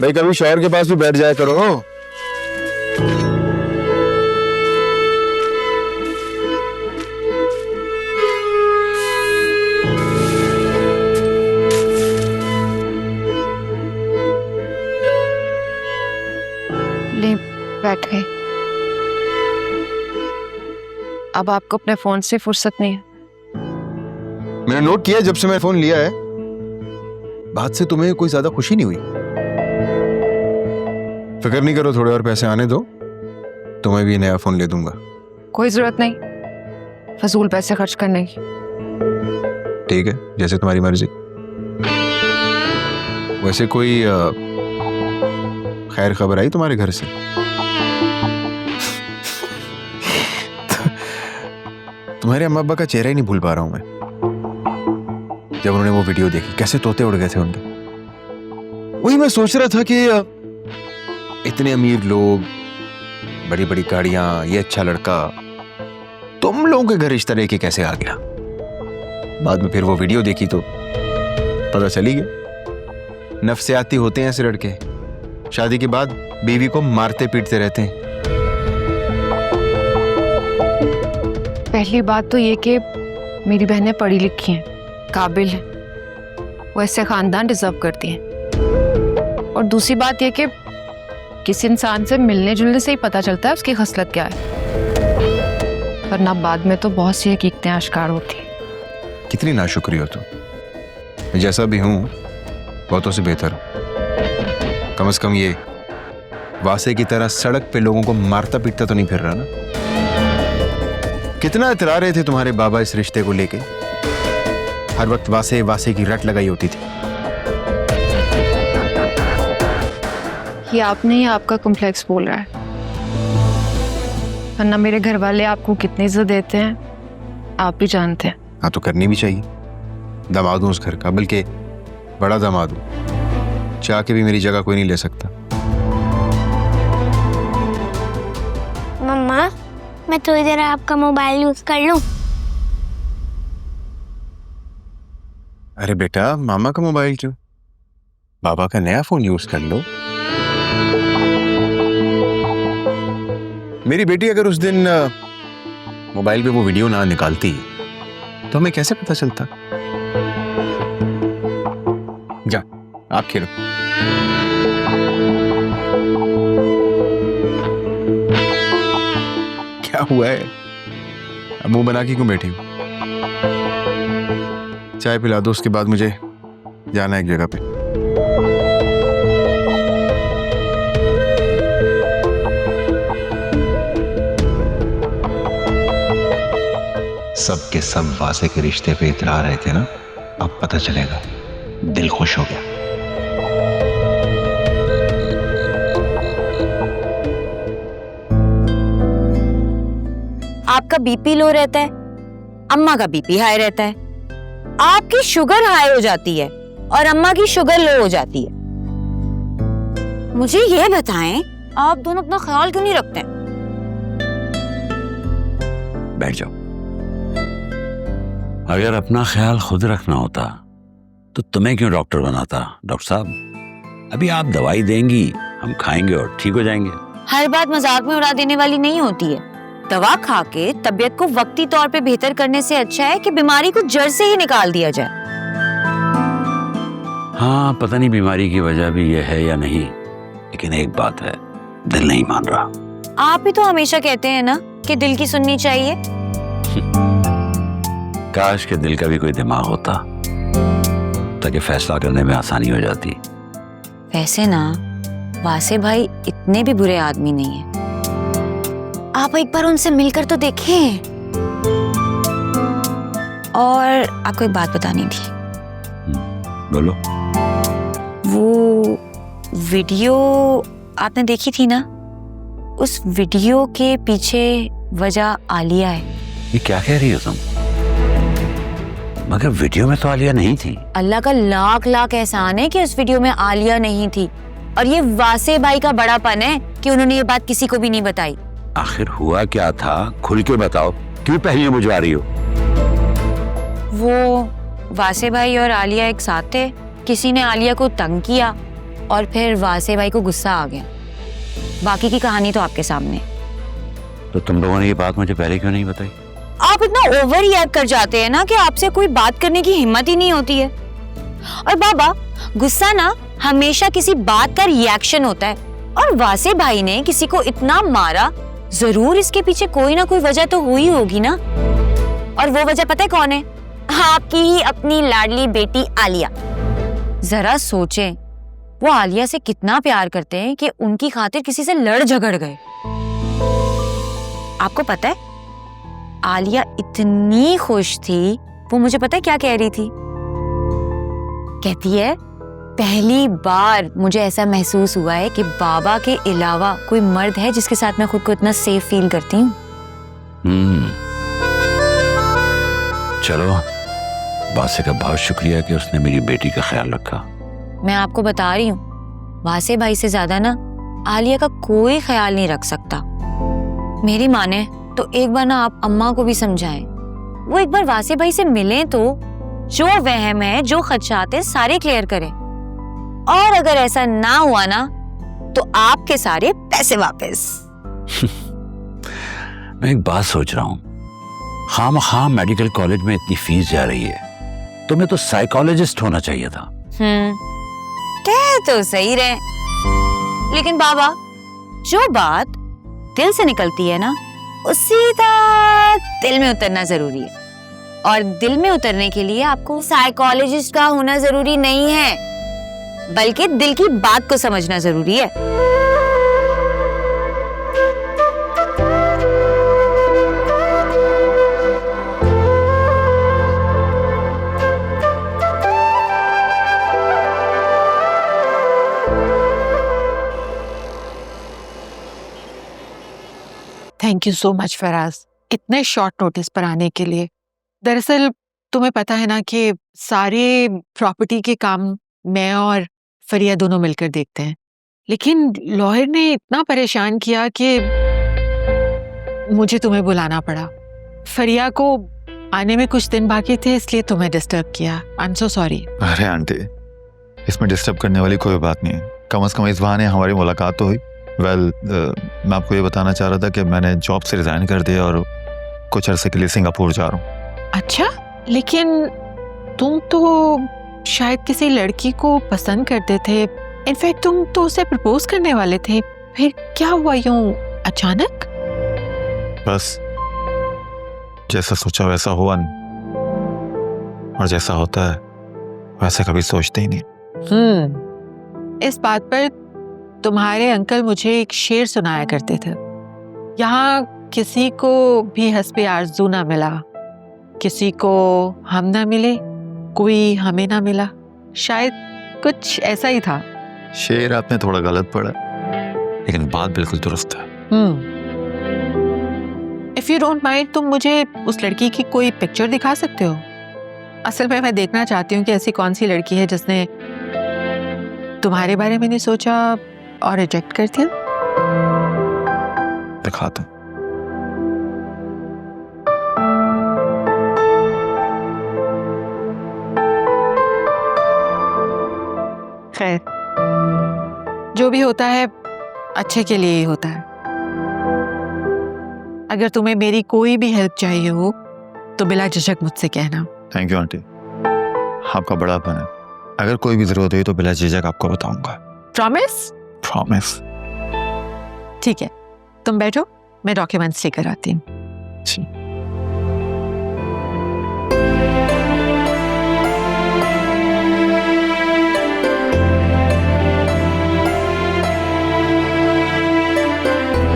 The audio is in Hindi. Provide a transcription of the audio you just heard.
भाई कभी शौहर के पास भी बैठ जाया करो। ले बैठ गए। अब आपको अपने फोन से फुर्सत नहीं है। मैंने नोट किया जब से मैंने फोन लिया है, बात से तुम्हें कोई ज्यादा खुशी नहीं हुई। फिक्र नहीं करो, थोड़े और पैसे आने दो, तुम्हें भी नया फोन ले दूंगा। कोई जरूरत नहीं फजूल पैसे खर्च करने की। ठीक है, जैसे तुम्हारी मर्जी। वैसे कोई खैर खबर आई तुम्हारे घर से? तुम्हारे अम्मा अब्बा का चेहरा ही नहीं भूल पा रहा हूं मैं। जब उन्होंने वो वीडियो देखी, कैसे तोते उड़ गए थे उनके। वही मैं सोच रहा था कि इतने अमीर लोग, बड़ी बड़ी गाड़ियां, ये अच्छा लड़का, तुम लोगों के घर इस तरह के कैसे आ गया। बाद में फिर वो वीडियो देखी तो पता चली गया। नफसियाती होते हैं ऐसे लड़के, शादी के बाद बीवी को मारते पीटते रहते हैं। पहली बात तो ये कि मेरी बहनें पढ़ी लिखी हैं, काबिल हैं, वो ऐसे खानदान डिजर्व करती हैं। और दूसरी बात ये कि किसी इंसान से मिलने जुलने से ही पता चलता है उसकी खसलत क्या है, वरना बाद में तो बहुत सी हकीकतें आश्कार होती हैं। कितनी नाशुक्री हो तुम। मैं जैसा भी हूं बहुतों से बेहतर हूं। कम से कम ये वासे की तरह सड़क पे लोगों को मारता पीटता तो नहीं फिर रहा ना। कितना इतरा रहे थे तुम्हारे बाबा इस रिश्ते को लेके, हर वक्त वासे वासे की रट लगाई होती थी। ये आपने ही आपका कॉम्प्लेक्स बोल रहा है, वरना मेरे घर वाले आपको कितनी इज्जत देते हैं आप भी जानते हैं। हाँ तो करनी भी चाहिए। दामाद हूं उस घर का, बल्कि बड़ा दामाद हूं। चाह के भी मेरी जगह कोई नहीं ले सकता। मम्मा, मैं थोड़ी देर आपका मोबाइल यूज कर लूं? अरे बेटा, मामा का मोबाइल क्यों, बाबा का नया फोन यूज कर लो। मेरी बेटी अगर उस दिन मोबाइल पे वो वीडियो ना निकालती तो हमें कैसे पता चलता। जा आप खेलो। क्या हुआ है, अब मुंह बना के क्यों बैठी हो? चाय पिला दो, उसके बाद मुझे जाना है एक जगह पे। सब के सब वासे के रिश्ते पे इतरा रहे थे ना, अब पता चलेगा। दिल खुश हो गया। आपका बीपी लो रहता है, अम्मा का बीपी हाई रहता है। आपकी शुगर हाई हो जाती है और अम्मा की शुगर लो हो जाती है। मुझे ये बताएं, आप दोनों अपना ख्याल क्यों नहीं रखते? बैठ जाओ। अगर अपना ख्याल खुद रखना होता तो तुम्हें क्यों डॉक्टर बनाता? डॉक्टर साहब, अभी आप दवाई देंगी, हम खाएंगे और ठीक हो जाएंगे। हर बात मजाक में उड़ा देने वाली नहीं होती है। दवा खा के तबीयत को वक्ती तौर पे बेहतर करने से अच्छा है कि बीमारी को जड़ से ही निकाल दिया जाए। हाँ, पता नहीं बीमारी की वजह भी ये है या नहीं, लेकिन एक बात है, दिल नहीं मान रहा। आप ही तो हमेशा कहते हैं ना कि दिल की सुननी चाहिए। काश के दिल का भी कोई दिमाग होता ताकि फैसला करने में आसानी हो जाती। वैसे ना, वासे भाई इतने भी बुरे आदमी नहीं है। आप एक बार उनसे मिलकर तो देखें। और आपको एक बात बतानी थी। बोलो। वो वीडियो आपने देखी थी ना, उस वीडियो के पीछे वजह आलिया है। ये क्या कह रही हो तुम? मगर वीडियो में तो आलिया नहीं थी। अल्लाह का लाख लाख एहसान है कि उस वीडियो में आलिया नहीं थी। और ये वासे भाई का बड़ापन है कि उन्होंने ये बात किसी को भी नहीं बताई। आखिर हुआ क्या था, खुल के बताओ, क्यों पहले बुझवा रही हो? वो वासे भाई और आलिया एक साथ थे। किसी ने आलिया को तंग किया और फिर वासे भाई को गुस्सा आ गया। बाकी की कहानी तो आपके सामने। तो तुम लोगों ने ये बात मुझे पहले क्यों नहीं बताई? आप इतना ओवर रिएक्ट कर जाते हैं ना कि आपसे कोई बात करने की हिम्मत ही नहीं होती है। और बाबा, गुस्सा ना हमेशा किसी बात का रिएक्शन होता है, और वासे भाई ने किसी को इतना मारा, जरूर इसके पीछे कोई ना कोई वजह तो हुई होगी ना। और वो वजह पता है कौन है? आपकी ही अपनी लाडली बेटी आलिया। जरा सोचें, वो आलिया से कितना प्यार करते हैं कि उनकी खातिर किसी से लड़ झगड़ गए। आपको पता है, आलिया इतनी खुश थी, वो मुझे पता है क्या कह रही थी? कहती है, पहली बार मुझे ऐसा महसूस हुआ है कि बाबा के अलावा कोई मर्द है जिसके साथ मैं खुद को इतना सेफ फील करती हूँ। चलो, वासे का बहुत शुक्रिया कि उसने मेरी बेटी का ख्याल रखा। मैं आपको बता रही हूँ, वासे भाई से ज्यादा ना आलिया का कोई ख्याल नहीं रख सकता। मेरी माने तो एक बार ना आप अम्मा को भी समझाएं, वो एक बार वासे भाई से मिलें तो जो वहम है, जो खदशात है, सारे क्लियर करें। और अगर ऐसा ना हुआ ना तो आपके सारे पैसे वापस। मैं एक बात सोच रहा हूँ, खामखा मेडिकल कॉलेज में इतनी फीस जा रही है, तुम्हें तो साइकोलॉजिस्ट होना चाहिए था। कह तो सही रहे, लेकिन बाबा, जो बात दिल से निकलती है ना, वो सीधा दिल में उतरना जरूरी है। और दिल में उतरने के लिए आपको साइकोलॉजिस्ट का होना जरूरी नहीं है, बल्कि दिल की बात को समझना जरूरी है। Thank you so much Faraz, इतने शॉर्ट नोटिस पर आने के लिए। दरअसल तुम्हें पता है ना कि सारे प्रॉपर्टी के काम मैं और फरिया दोनों मिलकर देखते हैं, लेकिन लॉयर ने इतना परेशान किया कि मुझे तुम्हें बुलाना पड़ा। फरिया को आने में कुछ दिन बाकी थे, इसलिए तुम्हें डिस्टर्ब किया। I am so sorry. अरे आंटी, इसमें डिस्टर्ब करने वाली कोई बात नहीं है। कम से कम इस बहाने हमारी मुलाकात तो हुई। मैं आपको ये बताना चाह रहा था कि मैंने जॉब से रिजाइन कर दिया और कुछ अरसे के लिए सिंगापुर जा रहा हूँ। अच्छा, लेकिन तुम तो शायद किसी लड़की को पसंद करते थे। इनफैक्ट तुम तो उसे प्रपोज करने वाले थे, फिर क्या हुआ यूं अचानक? बस जैसा सोचा वैसा हुआ नहीं, और जैसा होता है वैसे कभी सोचते ही नहीं। इस बात पर तुम्हारे अंकल मुझे एक शेर सुनाया करते थे, यहाँ किसी को भी हस्बे आरज़ू ना मिला, किसी को हम ना मिले, कोई हमें ना मिला। शायद कुछ ऐसा ही था। शेर आपने थोड़ा गलत पढ़ा, लेकिन बात बिल्कुल दुरुस्त है। इफ यू डोंट माइंड, तुम मुझे उस लड़की की कोई पिक्चर दिखा सकते हो? असल में मैं देखना चाहती हूँ कि ऐसी कौन सी लड़की है जिसने तुम्हारे बारे में नहीं सोचा और रिजेक्ट कर दिया। दिखाता हूं। खैर, जो भी होता है अच्छे के लिए ही होता है। अगर तुम्हें मेरी कोई भी हेल्प चाहिए हो तो बिला झिझक मुझसे कहना। थैंक यू आंटी, आपका बड़ापन है। अगर कोई भी जरूरत हुई तो बिला झिझक आपको बताऊंगा। प्रॉमिस? प्रॉमिस। ठीक है, तुम बैठो, मैं डॉक्यूमेंट्स लेकर आती हूँ। जी।